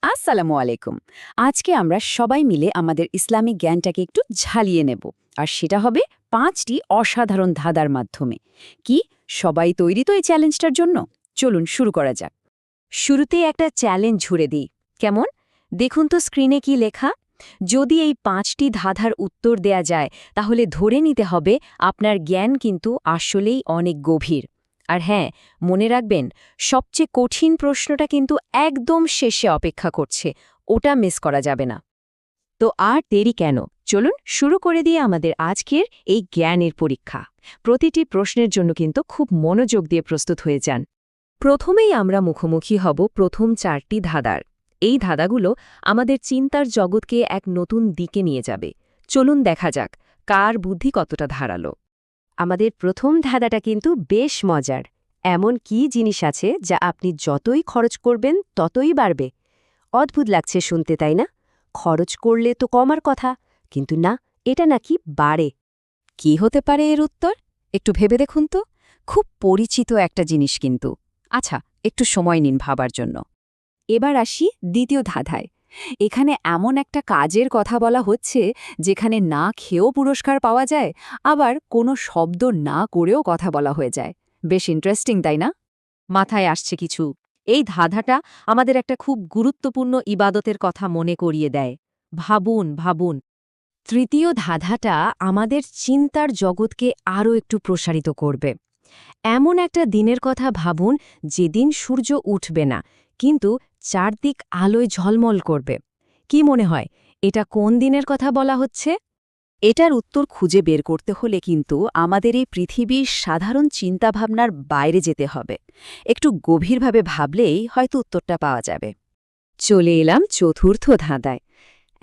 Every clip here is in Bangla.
আসসালামু আলাইকুম। আজকে আমরা সবাই মিলে আমাদের ইসলামিক জ্ঞানটাকে একটু ঝালিয়ে নেব, আর সেটা হবে 5টি অসাধারণ ধাঁধার মাধ্যমে। কি সবাই তৈরি তো এই চ্যালেঞ্জটার জন্য? চলুন শুরু করা যাক। শুরুতেই একটা চ্যালেঞ্জ ছুড়ে দিই, কেমন? দেখুন তো স্ক্রিনে কি লেখা। যদি এই 5টি ধাঁধার উত্তর দেয়া যায়, তাহলে ধরে নিতে হবে আপনার জ্ঞান কিন্তু আসলেই অনেক গভীর। আর হ্যাঁ, মনে রাখবেন, সবচেয়ে কঠিন প্রশ্নটা কিন্তু একদম শেষে অপেক্ষা করছে, ওটা মিস করা যাবে না। তো আর দেরি কেন, চলুন শুরু করে দিয়ে আমাদের আজকের এই জ্ঞানের পরীক্ষা। প্রতিটি প্রশ্নের জন্য কিন্তু খুব মনোযোগ দিয়ে প্রস্তুত হয়ে যান। প্রথমেই আমরা মুখোমুখি হব প্রথম 4টি ধাঁধার। এই ধাঁধাগুলো আমাদের চিন্তার জগৎকে এক নতুন দিকে নিয়ে যাবে। চলুন দেখা যাক কার বুদ্ধি কতটা ধারালো। আমাদের প্রথম ধাঁধাটা কিন্তু বেশ মজার। এমন কি জিনিস আছে যা আপনি যতই খরচ করবেন ততই বাড়বে? অদ্ভুত লাগছে শুনতে, তাই না? খরচ করলে তো কমার কথা, কিন্তু না, এটা নাকি বাড়ে। কি হতে পারে এর উত্তর? একটু ভেবে দেখুন তো। খুব পরিচিত একটা জিনিস কিন্তু। আচ্ছা, একটু সময় নিন ভাবার জন্য। এবার আসি দ্বিতীয় ধাঁধায়। এখানে এমন একটা কাজের কথা বলা হচ্ছে যেখানে না খেয়েও পুরস্কার পাওয়া যায়, আবার কোনো শব্দ না করেও কথা বলা হয়ে যায়। বেশ ইন্টারেস্টিং, তাই না? মাথায় আসছে কিছু। এই ধাঁধাটা আমাদের একটা খুব গুরুত্বপূর্ণ ইবাদতের কথা মনে করিয়ে দেয়। ভাবুন ভাবুন। তৃতীয় ধাঁধাটা আমাদের চিন্তার জগৎকে আরও একটু প্রসারিত করবে। এমন একটা দিনের কথা ভাবুন যেদিন সূর্য উঠবে না, কিন্তু চারদিক আলোয় ঝলমল করবে। কি মনে হয়, এটা কোন দিনের কথা বলা হচ্ছে? এটার উত্তর খুঁজে বের করতে হলে কিন্তু আমাদের এই পৃথিবীর সাধারণ চিন্তাভাবনার বাইরে যেতে হবে। একটু গভীরভাবে ভাবলেই হয়তো উত্তরটা পাওয়া যাবে। চলে এলাম চতুর্থ ধাঁধায়।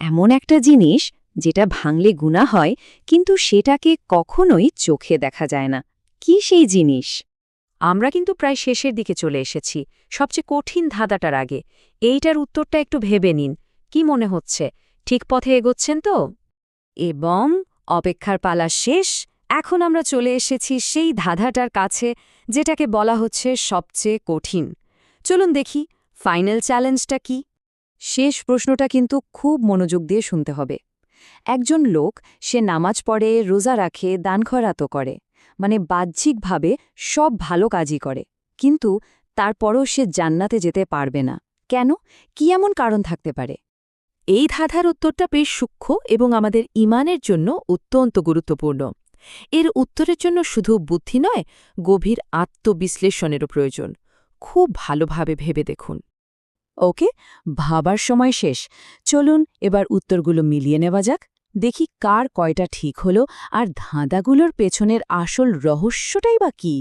এমন একটা জিনিস যেটা ভাঙলে গুনাহ হয়, কিন্তু সেটাকে কখনোই চোখে দেখা যায় না। কি সেই জিনিস? আমরা কিন্তু প্রায় শেষের দিকে চলে এসেছি, সবচেয়ে কঠিন ধাঁধাটার আগে। এইটার উত্তরটা একটু ভেবে নিন। কি মনে হচ্ছে, ঠিক পথে এগোচ্ছেন তো? এবং অপেক্ষার পালা শেষ। এখন আমরা চলে এসেছি সেই ধাঁধাটার কাছে, যেটাকে বলা হচ্ছে সবচেয়ে কঠিন। চলুন দেখি ফাইনাল চ্যালেঞ্জটা কি। শেষ প্রশ্নটা কিন্তু খুব মনোযোগ দিয়ে শুনতে হবে। একজন লোক, সে নামাজ পড়ে, রোজা রাখে, দান খয়রাতও করে, মানে বাহ্যিকভাবে সব ভালো কাজই করে, কিন্তু তারপরও সে জান্নাতে যেতে পারবে না। কেন? কি এমন কারণ থাকতে পারে? এই ধাঁধার উত্তরটা বেশ সূক্ষ্ম এবং আমাদের ঈমানের জন্য অত্যন্ত গুরুত্বপূর্ণ। এর উত্তরের জন্য শুধু বুদ্ধি নয়, গভীর আত্মবিশ্লেষণেরও প্রয়োজন। খুব ভালোভাবে ভেবে দেখুন। ওকে, ভাবার সময় শেষ। চলুন এবার উত্তরগুলো মিলিয়ে নেওয়া যাক। দেখি কার কয়টা ঠিক হলো, আর ধাঁধাগুলোর পেছনের আসল রহস্যটাই বা কী।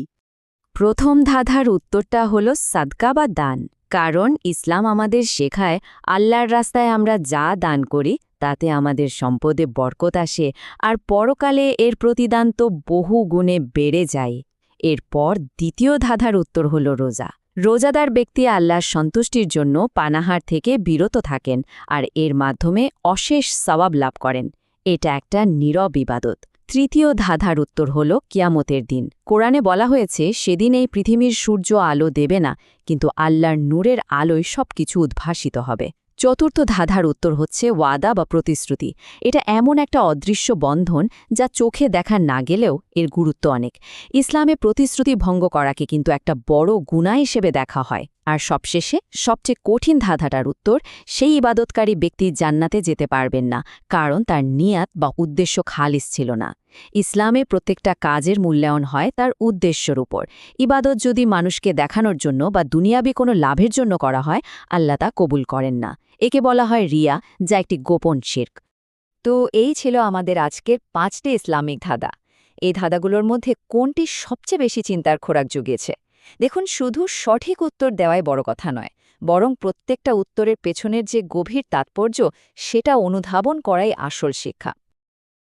প্রথম ধাঁধার উত্তরটা হল সাদকা বা দান। কারণ ইসলাম আমাদের শেখায় আল্লাহর রাস্তায় আমরা যা দান করি তাতে আমাদের সম্পদে বরকত আসে, আর পরকালে এর প্রতিদান তো বহু গুণে বেড়ে যায়। এরপর দ্বিতীয় ধাঁধার উত্তর হল রোজা। রোজাদার ব্যক্তি আল্লাহর সন্তুষ্টির জন্য পানাহার থেকে বিরত থাকেন, আর এর মাধ্যমে অশেষ সওয়াব লাভ করেন। এটা একটা নীরব ইবাদত। তৃতীয় ধাঁধার উত্তর হল কিয়ামতের দিন। কোরআনে বলা হয়েছে সেদিন এই পৃথিবীর সূর্য আলো দেবে না, কিন্তু আল্লাহর নূরের আলোয় সবকিছু উদ্ভাসিত হবে। চতুর্থ ধাঁধার উত্তর হচ্ছে ওয়াদা বা প্রতিশ্রুতি। এটা এমন একটা অদৃশ্য বন্ধন যা চোখে দেখা না গেলেও এর গুরুত্ব অনেক। ইসলামে প্রতিশ্রুতি ভঙ্গ করাকে কিন্তু একটা বড় গুনাহ হিসেবে দেখা হয়। আর সবশেষে সবচেয়ে কঠিন ধাঁধাটার উত্তর, সেই ইবাদতকারী ব্যক্তি জান্নাতে যেতে পারবেন না, কারণ তার নিয়াত বা উদ্দেশ্য খালিস ছিল না। ইসলামে প্রত্যেকটা কাজের মূল্যায়ন হয় তার উদ্দেশ্যের উপর। ইবাদত যদি মানুষকে দেখানোর জন্য বা দুনিয়াবি কোনো লাভের জন্য করা হয়, আল্লাহ তা কবুল করেন না। একে বলা হয় রিয়া, যা একটি গোপন শিরক। তো এই ছিল আমাদের আজকের 5টি ইসলামিক ধাঁধা। এই ধাঁধাগুলোর মধ্যে কোনটি সবচেয়ে বেশি চিন্তার খোরাক জুগিয়েছে? দেখুন, শুধু সঠিক উত্তর দেওয়াই বড় কথা নয়, বরং প্রত্যেকটা উত্তরের পেছনের যে গভীর তাৎপর্য, সেটা অনুধাবন করাই আসল শিক্ষা।